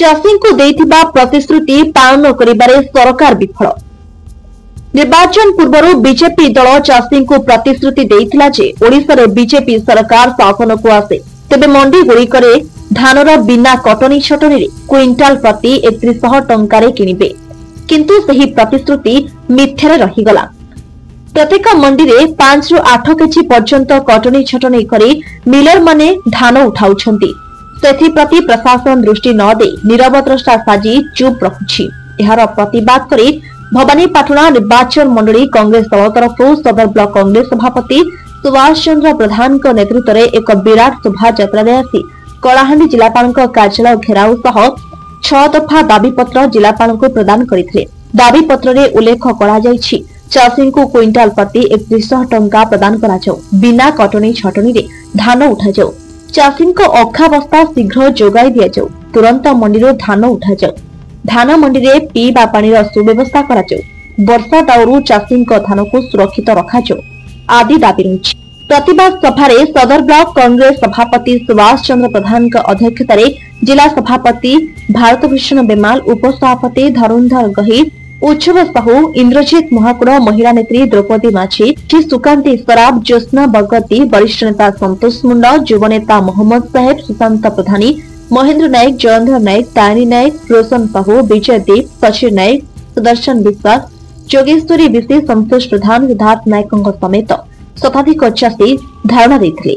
चाषी को देथिबा प्रतिश्रुति पालन करिबारे सरकार विफल। निर्वाचन पूर्व बीजेपी दल चाषी को प्रतिश्रुति देइथिला जे ओडिशा रे बीजेपी सरकार शासन को आसे तेबे मंडी गुड़िकरे धानर बिना कटनी छटनी रे क्विंटाल प्रति 3100 टंकारे किनिबे, किंतु सही प्रतिश्रुति मिथ्यारे रहिगला। प्रत्येक मंडी रे 5 रु 8 केजी पर्यंत कटनी छटनी करी मिलर माने धान उठाउछंती। सेथि प्रति प्रशासन दृष्टि न दे निरवद्रष्टा साजी चुप रहुछि। एहार प्रतिवाद करी भवानीपाटना निर्वाचन मंडली कांग्रेस दल तरफ सदर ब्लॉक कांग्रेस सभापति सुभाष चंद्र प्रधान नेतृत्व में एक विराट शोभा यात्रा आसी कलाहांडी जिलापाल कार्यालय घेराव सह 6 दफा दाबीपत्र जिलापाल को प्रदान करथिले। दाबीपत्र रे उल्लेख करा जायछि चाषी को क्विंटाल प्रति 3100 टंका प्रदान करा जाऊ, बिना कटनी छटनी रे धान उठा जाऊ, चाषी को अखा बस्ता शीघ्र जोगाई दिया जाऊ, तुरंत मंडी धान उठा जाऊ, धान मंडी रे पीवा पानी सुव्यवस्था करा जाऊ, वर्षा दाउरू चाषी धान को सुरक्षित रखा जाऊ आदि दाबी रही। प्रतिवाद सभारे सदर ब्लॉक कांग्रेस सभापति सुभाष चंद्र प्रधान अध्यक्षतार जिला सभापति भारत भूषण बेमाल, उपसभापति धरुंधर गहीर, उत्सव साहू, इंद्रजीत महाकुड़, महिला नेत्री द्रौपदी माझी, सुकांती सराब, ज्योत्ना बगती, वरिष्ठ नेता संतोष मुंडा, युव नेता मोहम्मद साहेब, सुशांत प्रधानी, महेंद्र नायक, जयंधर नायक, तारिणी नायक, रोशन साहू, विजय दीप, सचिन नायक, सुदर्शन विश्वास, जोगेश्वरी विशी, संतोष प्रधान, सिद्धार्थ नायक समेत शताधिक चाषी धारणा देथिले।